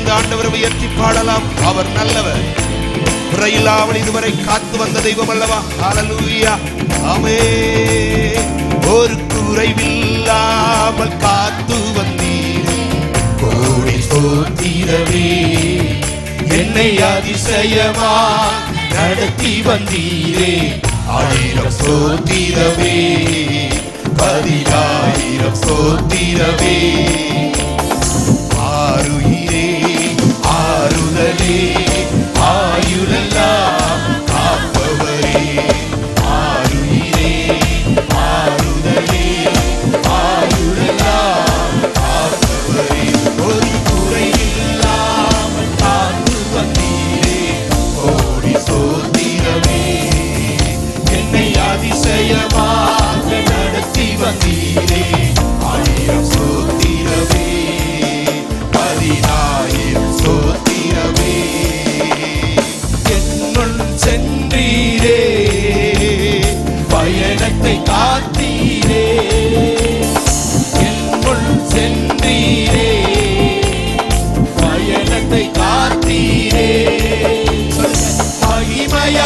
சேர்ந்து ஆண்டவரை உயர்த்தி பாடலாம். அவர் நல்லவர், குறையில்லாமல் இதுவரை காத்து வந்த தெய்வம் அல்லவா? ஹல்லேலூயா, ஆமென். ஒரு குறைவில்லாமல் காத்து வந்தீரே, கோடி ஸ்தோத்திரமே. என்னை அதிசயமா நடத்தி வந்தீரே, 1000 ஸ்தோத்திரமே, 10,000 ஸ்தோத்திரமே. ஆருயிரே ஆறுதலே ஆயுளெல்லாம் காப்பவரே, ஆருயிரே ஆறுதலே ஆயுளெல்லாம் காப்பவரே. ஒரு குறையில்லாமல் காத்து வந்தீரே, கோடி ஸ்தோத்திரமே. என்னை அதிசயமாக நடத்தி வந்தீரே, 1000 ஸ்தோத்திரமே, 10,000 ஸ்தோத்திரமே. என்னுள் சென்றீரே, பயணத்தை காத்தீரே, என்னுள் சென்றீரே, பயணத்தை காத்தீரே. மகிமையான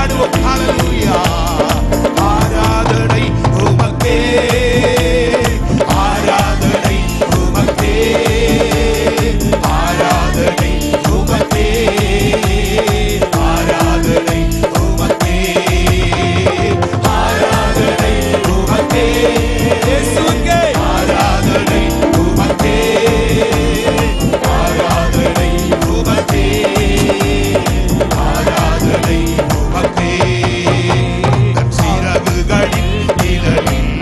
பாடுவோம். ஹல்லேலூயா. ஆராதனை உமக்கே, ஆராதனை உமக்கே, ஆராதனை உமக்கே, ஆராதனை உமக்கே, ஆராதனை உமக்கே, இயேசுவுக்கே ஆராதனை உமக்கே, ஆராதனை உமக்கே, ஆராதனை உமக்கே. தன் சிறகுகளின் நிழலில்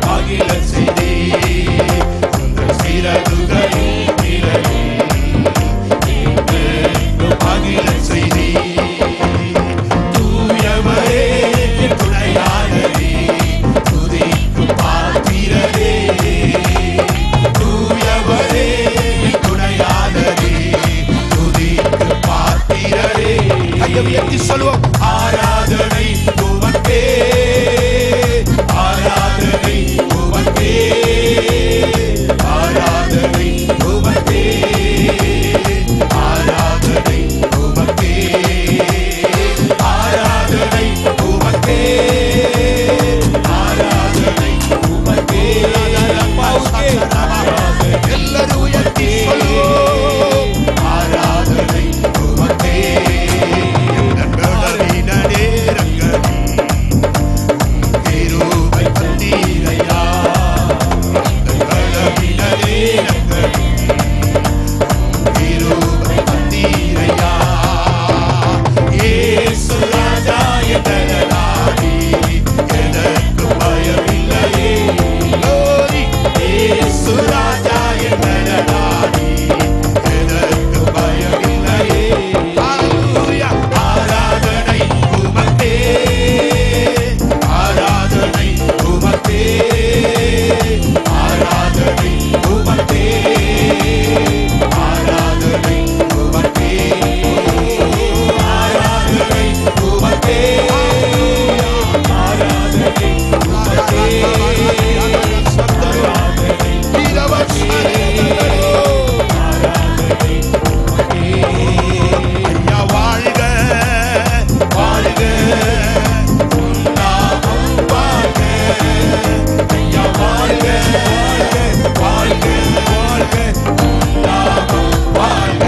மகிழச் செய்தீர். உந்தன் சிறகுகளின் நிழலில் மகிழச் செய்தீர். தூயவரே என் துணையாளரே, துதிக்கும் பாத்திரரே. தூயவரே என் துணையாளரே, துதிக்கும் பாத்திரரே. கையை உயர்த்தி சொல்லுவோம். ஆராதனை உமக்கே, ஆராதனை உமக்கே, ஆராதனை உமக்கே, ஆராதனை உமக்கே, ஆராதனை உமக்கே, ஆராதனை உமக்கே. எல்லாரும் உயர்த்தி சொல்லுவோம். ஆராதனை உமக்கே. எங்கள் பலவீன நேரங்களில் கிருபை தந்தீரையா. எங்கள் பலவீன நேரங்களில் கிருபை தந்தீரையா. இயேசு ராஜா எதனாடி எனக்கு பயமில்லையே. Glory. இயேசு ராஜா எதனாடி எனக்கு பயமில்லையே. Hallelujah. ஆராதனை உமக்கே, ஆராதனை உமக்கே, ஆராதனை உமக்கே, ஆராதனை உமக்கே, ஆராதனை உமக்கே, ஆராதனை உமக்கே, ஐயா வாழ்க, வாழ்க, நாமம் வாழ்க. ஐயா வாழ்க, வாழ்க, வாழ்க, நாமம் வாழ்க.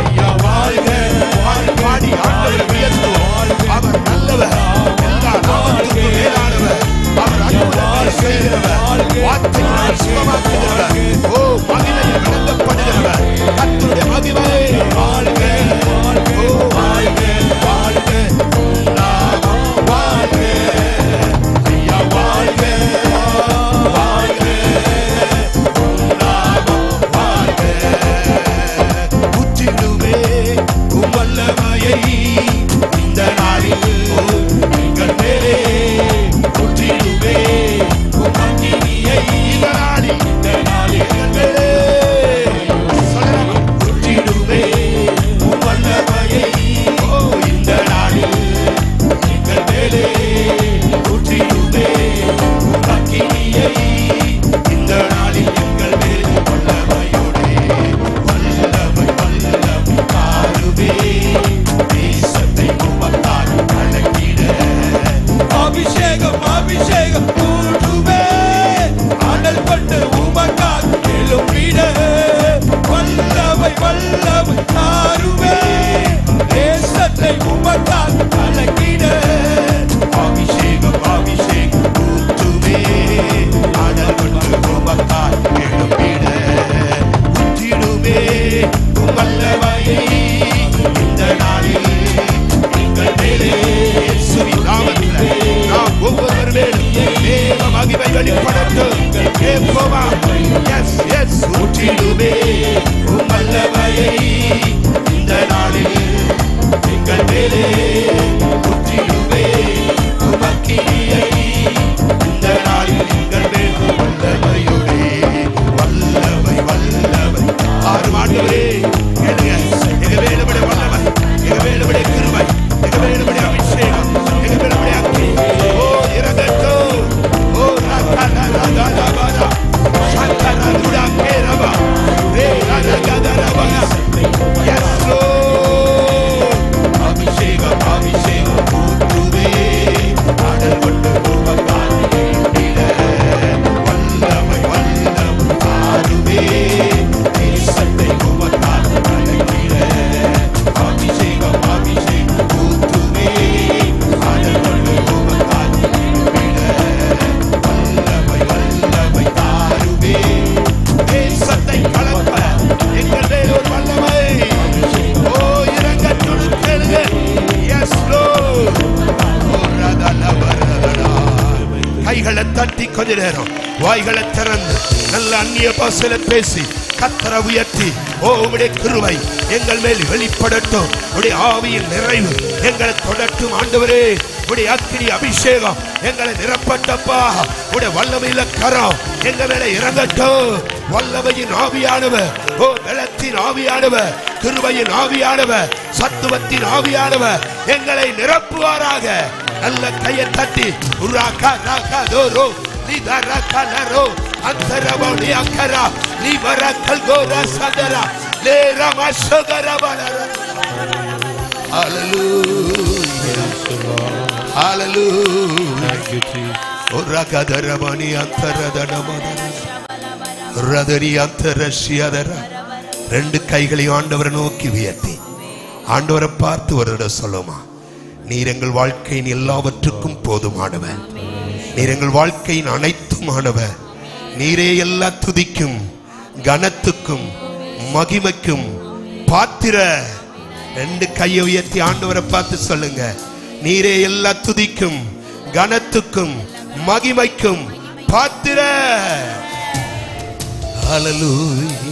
ஐயா வாழ்க, வாழ்க. பாடி ஆண்டவரை உயர்த்துவோம். அவர் நல்லவர், எல்லா நாமத்துக்கும் மேலானவர். அவர் அற்புதங்களை செய்கிறவர், வார்த்தையினால் சுகமாக்குகிறவர். ஓ, மகிமையில் விளங்கப்படுகிறவர். கர்த்தருடைய மகிமை வாழ்க, ஓ, வாழ்க, வாழ்க, நாமம் வாழ்க. ஐயா வாழ்க, வாழ்க, நாமம் வாழ்க. முற்றிலுமே உம் வல்லமையை இந்த நாளில் எங்கள் மேலே முற்றிலுமே உம் அக்கினியை இந்த நாளில் எங்கள் மேலே சொல்லலாம். முற்றிலுமே உம் வல்லமையை இந்த நாளில் எங்கள் மேலே முற்றிலுமே உம் அக்கினியை இந்த நாளில் எங்கள் மேல் வல்லமையோடே வல்லமை வல்லமை காருவே. தேசத்தை உமக்கால் அழைத்திட அபிஷேகம் அபிஷேகம் கூடுவே. அனல் கொண்டு உமக்கால் எழும்பிட வல்லமை வல்லமை காருவே. தேசத்தை உமக்கால் அழைத்திட அபிஷேகம் அபிஷேகம் ஊற்றுவே. அனல் கொண்டு உமக்கால் எழும்பிட ஊற்றிடுவே உம் வல்லமையை இந்த நாளில் எங்கள் மேலே. இயேசுவின் நாமத்திலே நாம் ஒவ்வொருவர் மேலும் தேவ மகிமை வெளிப்படட்டும். கேட்போமா? S S. ஊற்றிடுவே உம் வல்லமையை இந்த நாளில் எங்கள் மேலே. ஊற்றிடுவே உம் அக்கினியை இந்த நாளில் எங்கள் மேல் வல்லமையோடே வல்லமை வல்லமை. ஆறு ஆண்டவரே கேளுங்க. எங்க வேணுபடி வல்லமை, எங்க வேணுபடி கிருபை, எங்க வேணுபடி அபிஷேகம், எங்க வேணுபடி அக்கினி. ஓ இறங்கட்டும். ஓ ரகரகரகரகர சங்கரதுடா கேரவா. கொஞ்ச நேரம் வாய்களை திறந்து நல்ல அந்நிய பாஷையில பேசி கர்த்தரை உயர்த்தி, ஓ உம்முடைய கிருபை எங்கள் மேல் வெளிப்படட்டும், உம்முடைய ஆவியின் நிறைவு எங்களை தொடட்டும் ஆண்டவரே. உடைய அக்கினி அபிஷேகம் எங்களை நிரப்பட்டப்பா. உடைய வல்லமையில கரம் எங்க மேல இறங்கட்டும். வல்லமையின் ஆவியானவர், ஓ பலத்தின் ஆவியானவர், கிருபையின் ஆவியானவர், சத்துவத்தின் ஆவியானவர் எங்களை நிரப்புவாராக. நல்ல கையை தட்டி உராகா ராகா தோரோ நிதரா கலரோ அந்தரபோடி அக்கரா நிவரா கல்கோரா சதரா லேரமா சகரபலரா. ஹalleluya ஹalleluya. ஒரகதரமணி அந்தரதனமதர ரதரி அந்தரஷியதர. ரெண்டு கைகளையும் ஆண்டவரை நோக்கி உயர்த்தி ஆண்டவரை பார்த்து வருட சொல்லுமா, நீர் எங்கள் வாழ்க்கையின் எல்லாவற்றுக்கும் போதுமானவர், நீர் எங்கள் வாழ்க்கையின் அனைத்துமானவர், நீரே எல்லா துதிக்கும் கனத்துக்கும் மகிமைக்கும் பாத்திர. ரெண்டு கையை உயர்த்தி ஆண்டவரை பார்த்து சொல்லுங்க, நீரே எல்லா துதிக்கும் கனத்துக்கும் மகிமைக்கும் பாத்திர. ஹalleluya